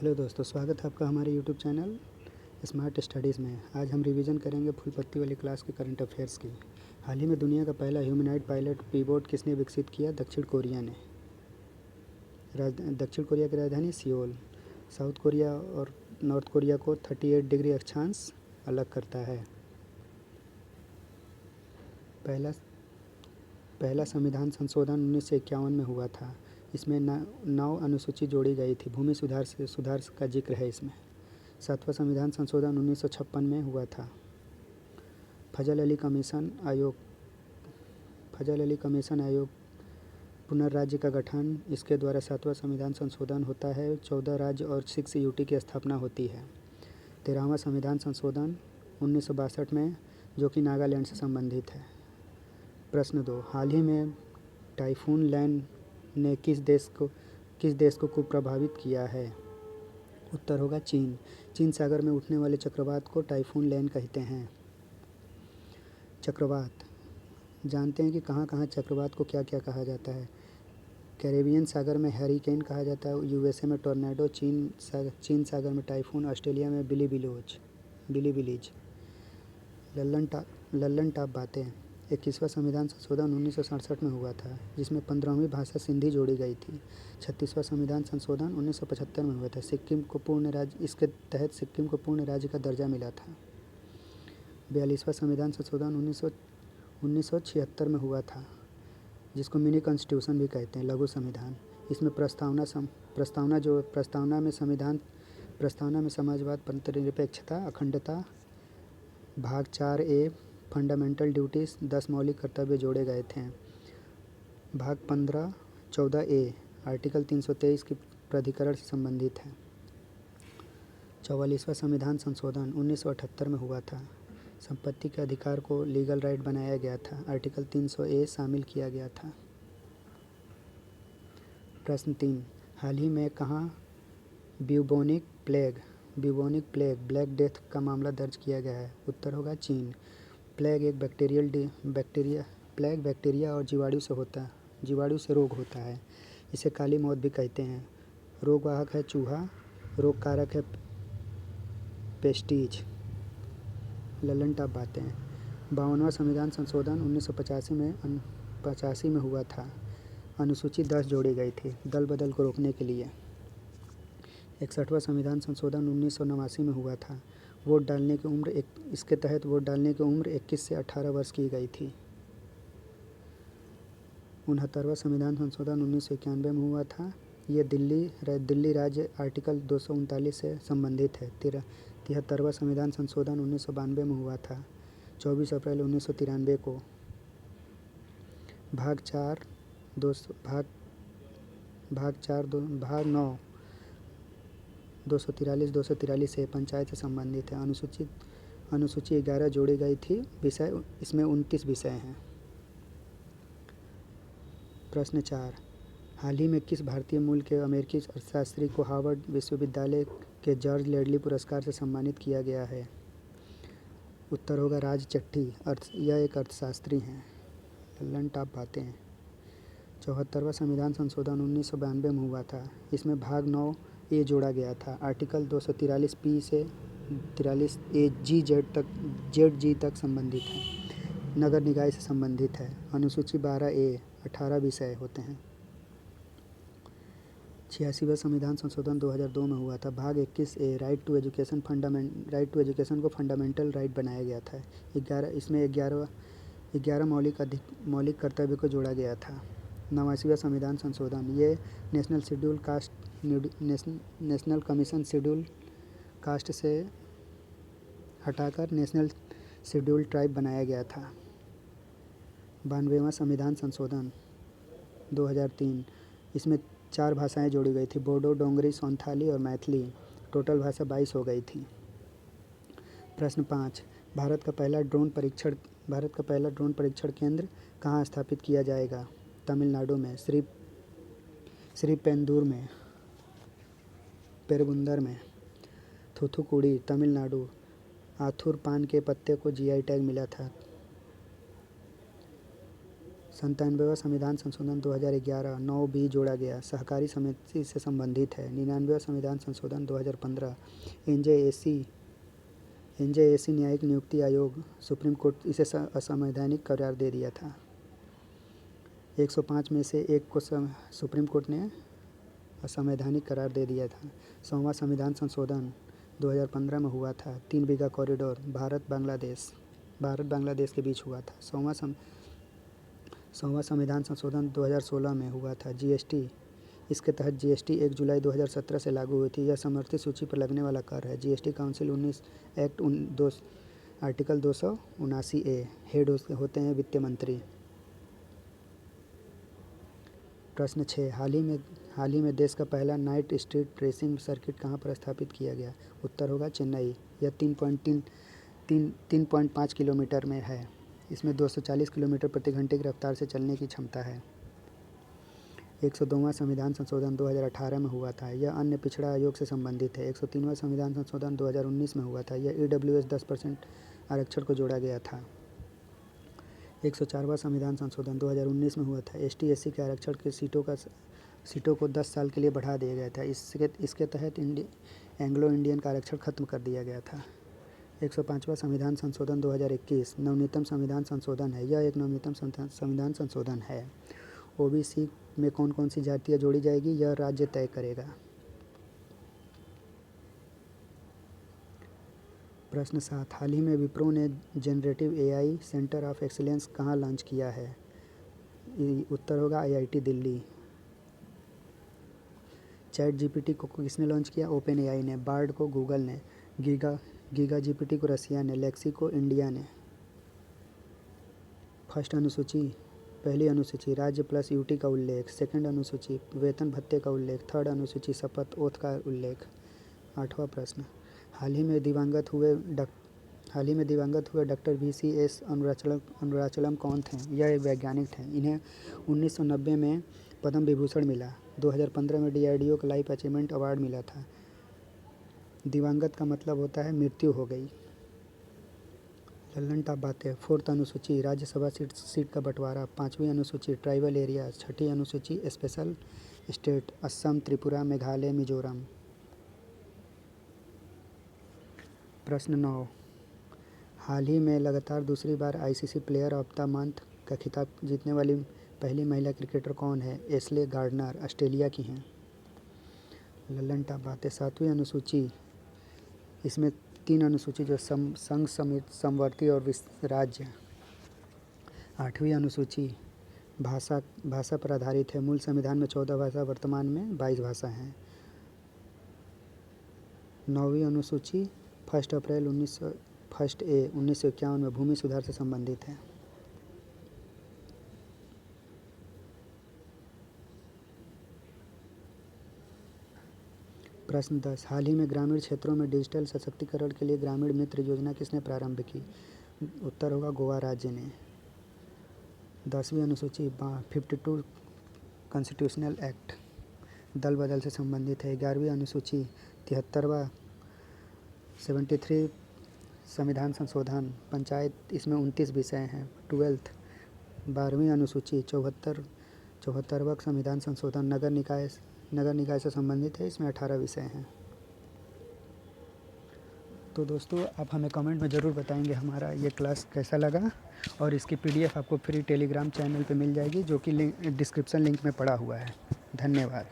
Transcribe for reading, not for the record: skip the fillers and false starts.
Hello दोस्तों, स्वागत है आपका हमारे यूट्यूब चैनल स्मार्ट स्टडीज़ में। आज हम रिवीजन करेंगे फुल पत्ती वाली क्लास के करंट अफेयर्स की। हाल ही में दुनिया का पहला ह्यूमनॉइड पायलट पीबोट किसने विकसित किया? दक्षिण कोरिया ने। दक्षिण कोरिया की राजधानी सियोल। साउथ कोरिया और नॉर्थ कोरिया को 38 डिग्री अक्षांश अलग करता है। पहला पहला संविधान संशोधन 1951 में हुआ था। इसमें 9 अनुसूची जोड़ी गई थी। भूमि सुधार का जिक्र है इसमें। 7वां संविधान संशोधन 1956 में हुआ था। फजल अली कमीशन आयोग पुनर्राज्य का गठन, इसके द्वारा 7वां संविधान संशोधन होता है। 14 राज्य और 6 यूटी की स्थापना होती है। 13वां संविधान संशोधन 1962 में, जो कि नागालैंड से संबंधित है। प्रश्न 2, हाल ही में टाइफून लैन ने किस देश को प्रभावित किया है? उत्तर होगा चीन। चीन सागर में उठने वाले चक्रवात को टाइफून लैन कहते हैं। चक्रवात जानते हैं कि कहाँ कहाँ चक्रवात को क्या क्या कहा जाता है। कैरेबियन सागर में हैरिकेन कहा जाता है, यूएसए में टोर्नेडो, चीन सागर में टाइफून, ऑस्ट्रेलिया में बिलीबिलीज। लल्लन टाप बातें। 21वां संविधान संशोधन 1967 में हुआ था, जिसमें 15वीं भाषा सिंधी जोड़ी गई थी। 36वां संविधान संशोधन 1975 में हुआ था। इसके तहत सिक्किम को पूर्ण राज्य का दर्जा मिला था। 42वां संविधान संशोधन 1976 में हुआ था, जिसको मिनी कॉन्स्टिट्यूशन भी कहते हैं, लघु संविधान। इसमें प्रस्तावना में समाजवाद, धर्मनिरपेक्षता, अखंडता, भाग 4A फंडामेंटल ड्यूटीज़ 10 मौलिक कर्तव्य जोड़े गए थे। भाग 15 14A आर्टिकल 323 की प्राधिकरण से संबंधित है। 44वां संविधान संशोधन 1978 में हुआ था। संपत्ति के अधिकार को लीगल राइट बनाया गया था। आर्टिकल 300A शामिल किया गया था। प्रश्न 3, हाल ही में कहाँ ब्यूबोनिक प्लेग ब्लैक डेथ का मामला दर्ज किया गया है? उत्तर होगा चीन। प्लेग एक बैक्टीरिया और जीवाणु से रोग होता है। इसे काली मौत भी कहते हैं। रोगवाहक है चूहा, रोग कारक है पेस्टिज। लल्लन टाप बातें। 52वां संविधान संशोधन 1985 में हुआ था। अनुसूची 10 जोड़ी गई थी दल बदल को रोकने के लिए। 61वां संविधान संशोधन 1989 में हुआ था। इसके तहत वोट डालने की उम्र 21 से 18 वर्ष की गई थी। 69वां संविधान संशोधन 1991 में हुआ था। ये दिल्ली राज्य आर्टिकल 239 से संबंधित है। 73वां संविधान संशोधन 1992 में हुआ था, 24 अप्रैल 1993 को। भाग 9 243 से पंचायत से संबंधित है। अनुसूची 11 जोड़ी गई थी। विषय इसमें 29 विषय हैं। प्रश्न 4, हाल ही में किस भारतीय मूल के अमेरिकी अर्थशास्त्री को हार्वर्ड विश्वविद्यालय के जॉर्ज लेडली पुरस्कार से सम्मानित किया गया है? उत्तर होगा राज चट्टी। यह एक अर्थशास्त्री हैं। लल्लन टाप बातें। 74वां संविधान संशोधन 1992 में हुआ था। इसमें भाग 9A जोड़ा गया था। आर्टिकल 243P से 43AG तक संबंधित है। नगर निकाय से संबंधित है। अनुसूची 12A 18 विषय होते हैं। 86वां संविधान संशोधन 2002 में हुआ था। भाग 21A राइट टू एजुकेशन को फंडामेंटल राइट बनाया गया था। 11 मौलिक कर्तव्य को जोड़ा गया था। 89वां संविधान संशोधन, ये नेशनल कमीशन शेड्यूल कास्ट से हटाकर नेशनल शेड्यूल ट्राइब बनाया गया था। 92वां संविधान संशोधन 2003, इसमें 4 भाषाएं जोड़ी गई थी, बोडो, डोंगरी, संथाली और मैथिली। टोटल भाषा 22 हो गई थी। प्रश्न 5, भारत का पहला ड्रोन परीक्षण केंद्र कहाँ स्थापित किया जाएगा? तमिलनाडु में पेरुंबदूर में, थूथुकुडी, तमिलनाडु। आथुर पान के पत्ते को जीआई टैग मिला था। 97वां संविधान संशोधन 2011 9B जोड़ा गया, सहकारी समिति से संबंधित है। 99वां संविधान संशोधन 2015 एनजेएसी न्यायिक नियुक्ति आयोग, सुप्रीम कोर्ट इसे असंवैधानिक करार दे दिया था। 105 में से एक को सुप्रीम कोर्ट ने असंवैधानिक करार दे दिया था। 100वां संविधान संशोधन 2015 में हुआ था। 3 बीघा कॉरिडोर भारत बांग्लादेश के बीच हुआ था। 100वां संविधान संशोधन 2016 में हुआ था। जीएसटी, इसके तहत जीएसटी 1 जुलाई 2017 से लागू हुई थी। यह समर्थित सूची पर लगने वाला कर है। GST council 19 act article 279A head होते हैं वित्त मंत्री। प्रश्न 6, हाल ही में देश का पहला नाइट स्ट्रीट रेसिंग सर्किट कहाँ पर स्थापित किया गया? उत्तर होगा चेन्नई। यह 3.5 किलोमीटर में है। इसमें 240 किलोमीटर प्रति घंटे की रफ्तार से चलने की क्षमता है। 102वां संविधान संशोधन 2018 में हुआ था। यह अन्य पिछड़ा आयोग से संबंधित है। 103वां संविधान संशोधन 2019 में हुआ था। यह ईडब्ल्यूएस 10% आरक्षण को जोड़ा गया था। 104वां संविधान संशोधन 2019 में हुआ था। एसटी एससी के आरक्षण की सीटों को 10 साल के लिए बढ़ा दिया गया था। इसके तहत एंग्लो इंडियन का आरक्षण खत्म कर दिया गया था। 105वां संविधान संशोधन 2021 नवीनतम संविधान संशोधन है। यह एक नवीनतम संविधान संशोधन है। ओबीसी में कौन कौन सी जातियाँ जोड़ी जाएगी, यह राज्य तय करेगा। प्रश्न 7, हाल ही में विप्रो ने generative AI centre of excellence कहाँ लॉन्च किया है? उत्तर होगा आईआईटी दिल्ली। चैट जीपीटी को किसने लॉन्च किया? ओपन एआई ने। बार्ड को गूगल ने। गीगा जीपीटी को रसिया ने। लेक्सी को इंडिया ने। फर्स्ट अनुसूची, पहली अनुसूची राज्य प्लस यूटी का उल्लेख। सेकंड अनुसूची वेतन भत्ते का उल्लेख। थर्ड अनुसूची शपथ ओथ का उल्लेख। 8वां प्रश्न, हाल ही में दिवंगत हुए डॉक्टर VCS अरुणाचलम कौन थे? यह एक वैज्ञानिक थे। इन्हें 1990 में पद्म विभूषण मिला। 2015 में DRDO का लाइफ अचीवमेंट अवार्ड मिला था। दिवंगत का मतलब होता है मृत्यु हो गई। लल्लन टॉप बातें। 4th अनुसूची राज्यसभा सीट का बंटवारा। 5वीं अनुसूची ट्राइबल एरिया। 6ठी अनुसूची स्पेशल स्टेट असम, त्रिपुरा, मेघालय, मिजोरम। प्रश्न 9, हाल ही में लगातार दूसरी बार ICC player of the month का खिताब जीतने वाली पहली महिला क्रिकेटर कौन है? एशले गार्डनर, ऑस्ट्रेलिया की हैं। लल्लन टॉप बातें। 7वीं अनुसूची, इसमें 3 अनुसूची जो संघ समवर्ती और राज्य। 8वीं अनुसूची भाषा पर आधारित है। मूल संविधान में 14 भाषा, वर्तमान में 22 भाषा हैं। 9वीं अनुसूची 1 अप्रैल 1951 में भूमि सुधार से संबंधित है। प्रश्न 10, हाल ही में ग्रामीण क्षेत्रों में डिजिटल सशक्तिकरण के लिए ग्रामीण मित्र योजना किसने प्रारंभ की? उत्तर होगा गोवा राज्य ने। 10वीं अनुसूची 52 कॉन्स्टिट्यूशनल एक्ट दल बदल से संबंधित है। 11वीं अनुसूची 73वां 73 संविधान संशोधन पंचायत, इसमें 29 विषय हैं। 12वीं अनुसूची 74वां संविधान संशोधन नगर निकाय से संबंधित है। इसमें 18 विषय हैं। तो दोस्तों, आप हमें कमेंट में ज़रूर बताएंगे हमारा ये क्लास कैसा लगा, और इसकी PDF आपको फ्री टेलीग्राम चैनल पे मिल जाएगी, जो कि डिस्क्रिप्शन लिंक में पड़ा हुआ है। धन्यवाद।